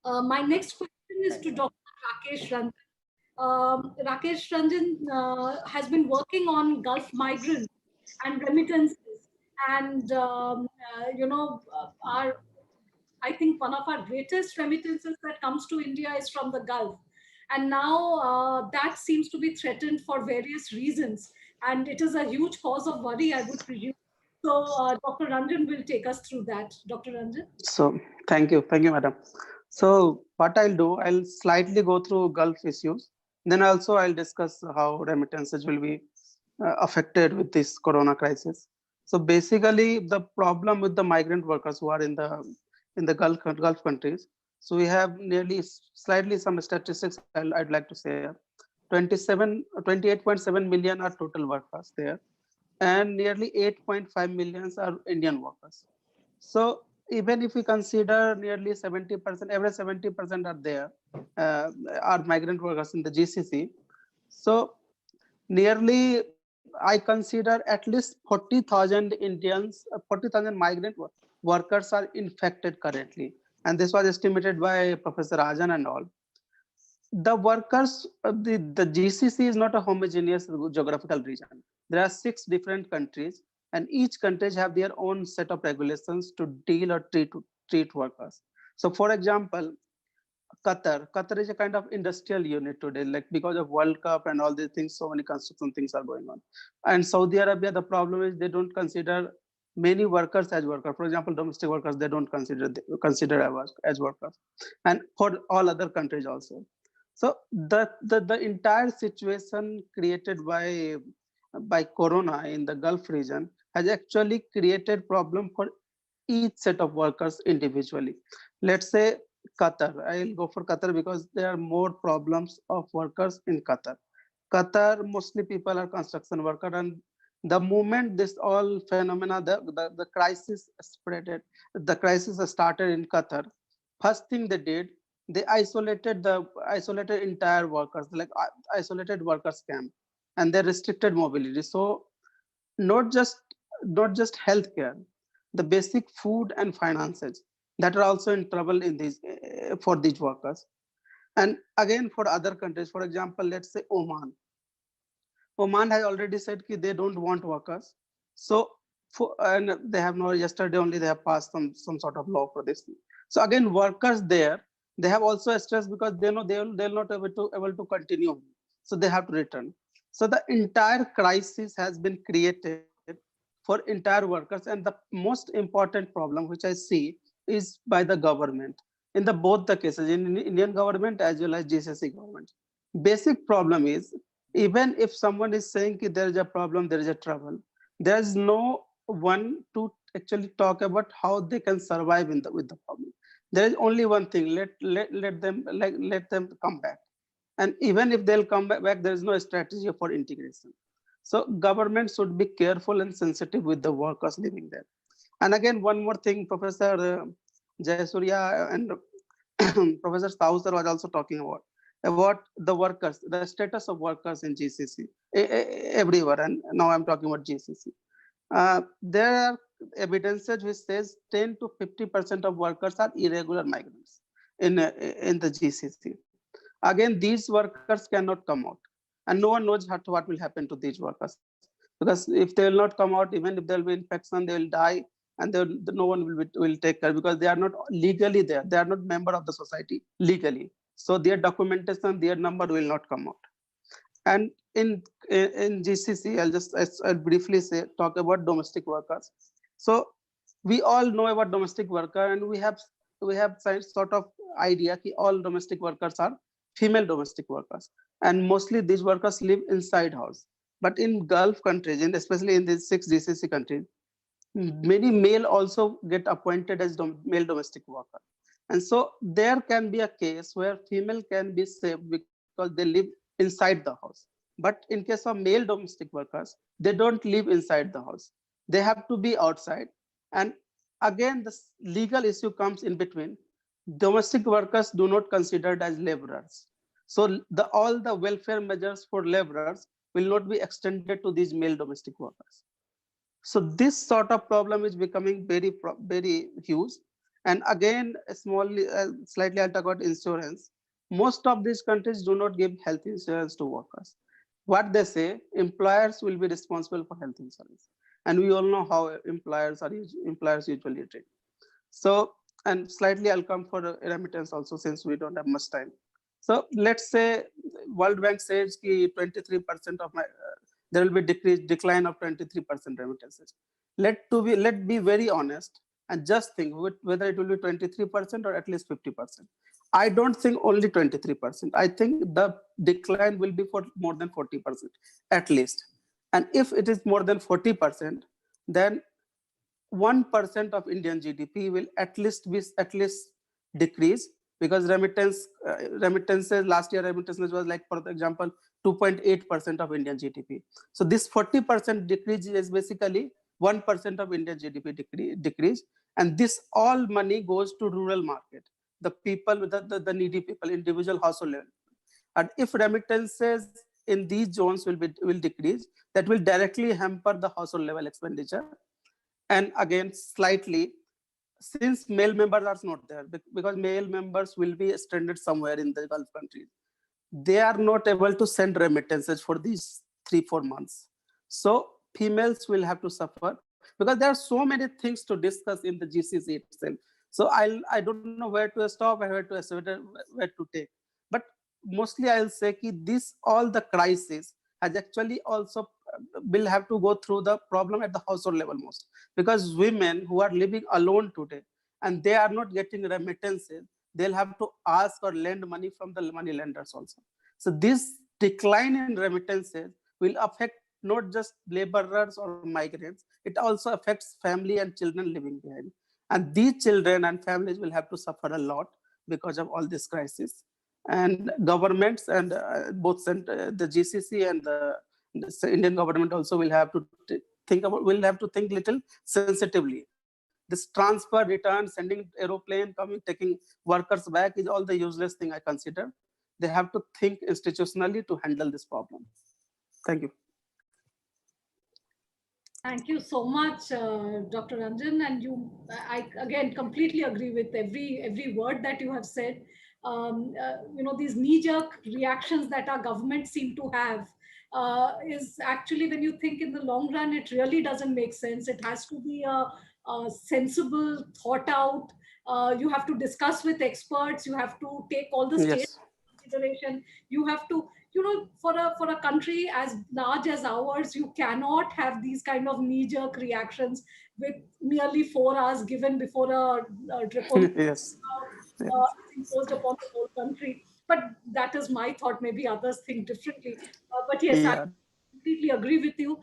My next question is to Dr. Rakesh Ranjan. Rakesh Ranjan has been working on Gulf migrants and remittances, and our I think one of our greatest remittances that comes to India is from the Gulf. And now that seems to be threatened for various reasons. And it is a huge cause of worry, I would presume. So, Dr. Ranjan will take us through that. Dr. Ranjan? So thank you, madam. So what I'll do, I'll slightly go through Gulf issues. Then also I'll discuss how remittances will be affected with this Corona crisis. So basically, the problem with the migrant workers who are in the Gulf countries. So we have nearly slightly some statistics I'd like to share. 28.7 million are total workers there, and nearly 8.5 millions are Indian workers. So even if we consider nearly 70%, every 70% are there, are migrant workers in the GCC. So nearly, I consider at least 40,000 Indians, 40,000 workers are infected currently. And this was estimated by Professor Rajan and all. The workers, the GCC is not a homogeneous geographical region. There are 6 different countries, and each countries have their own set of regulations to deal or treat workers. So, for example, Qatar is a kind of industrial unit today, like because of World Cup and all these things, so many construction things are going on. And Saudi Arabia, the problem is they don't consider many workers as workers. For example, domestic workers, they don't consider as workers, and for all other countries also. So the entire situation created by Corona in the Gulf region has actually created problem for each set of workers individually. Let's say Qatar. I'll go for Qatar because there are more problems of workers in Qatar. Qatar, mostly people are construction worker, and the moment this all phenomena, the crisis spreaded, the crisis started in Qatar. First thing they did, they isolated entire workers, like isolated workers camp, and they restricted mobility. So not just not just healthcare, the basic food and finances that are also in trouble in these for these workers. And again, for other countries, for example, let's say Oman has already said that they don't want workers. So and they have no, yesterday only they have passed some sort of law for this thing. So again, workers there, they have also stress because they know they'll not able to continue, so they have to return. So the entire crisis has been created for entire workers, and the most important problem which I see is by the government in the both the cases, in Indian government as well as GCC government. Basic problem is, even if someone is saying that there is a problem, there is a trouble, there is no one to actually talk about how they can survive with the problem. There is only one thing: let them come back. And even if they'll come back, there is no strategy for integration. So government should be careful and sensitive with the workers living there. And again, one more thing, Professor Jayasurya and Professor Sauser was also talking about the workers, the status of workers in GCC everywhere. And now I'm talking about GCC. There are evidences which says 10 to 50% of workers are irregular migrants in the GCC. Again, these workers cannot come out, and no one knows what will happen to these workers, because if they will not come out, even if there will be infection, they will die, and no one will take care because they are not legally there. They are not member of the society legally, so their documentation, their number will not come out. And in GCC, I'll briefly talk about domestic workers. So we all know about domestic worker, and we have sort of idea that all domestic workers are female domestic workers, and mostly these workers live inside house. But in Gulf countries, and especially in these 6 GCC countries, many male also get appointed as male domestic worker. And so there can be a case where female can be saved because they live inside the house. But in case of male domestic workers, they don't live inside the house. They have to be outside. And again, the legal issue comes in between. Domestic workers do not considered as laborers. So all the welfare measures for laborers will not be extended to these male domestic workers. So this sort of problem is becoming very huge. And again, slightly I'll talk about insurance. Most of these countries do not give health insurance to workers. What they say, employers will be responsible for health insurance. And we all know how employers usually treat. So, and slightly I'll come for remittance also, since we don't have much time. So let's say World Bank says ki 23% of there will be decline of 23% remittances. Let be very honest and just think whether it will be 23% or at least 50%. I don't think only 23%. I think the decline will be for more than 40% at least. And if it is more than 40%, then 1% of Indian GDP will at least decrease, because remittances last year remittances was like, for example, 2.8% of Indian GDP. So this 40% decrease is basically 1% of Indian GDP decrease, and this all money goes to rural market, the people, the needy people, individual household level. And if remittances in these zones will decrease, that will directly hamper the household level expenditure. And again, slightly, since male members are not there, because male members will be stranded somewhere in the Gulf countries, they are not able to send remittances for these 3-4 months. So females will have to suffer, because there are so many things to discuss in the GCC itself. So I don't know where to stop and where to take. But mostly I'll say that this all the crisis has actually also will have to go through the problem at the household level most, because women who are living alone today and they are not getting remittances, they'll have to ask or lend money from the money lenders also. So this decline in remittances will affect not just laborers or migrants, it also affects family and children living behind. And these children and families will have to suffer a lot because of all this crisis. And governments and the GCC and the Indian government also will have to think little sensitively. This transfer, return, sending aeroplane, coming, taking workers back is all the useless thing I consider. They have to think institutionally to handle this problem. Thank you. Thank you so much, Dr. Ranjan. And I again completely agree with every word that you have said. These knee-jerk reactions that our government seem to have is actually, when you think in the long run, it really doesn't make sense. It has to be a sensible, thought out. You have to discuss with experts. You have to take all the state Yes. consideration. You have to, for a country as large as ours, you cannot have these kind of knee jerk reactions with merely 4 hours given before a draconian Yes. is imposed upon the whole country. But that is my thought. Maybe others think differently. But yes, I Yeah. completely agree with you.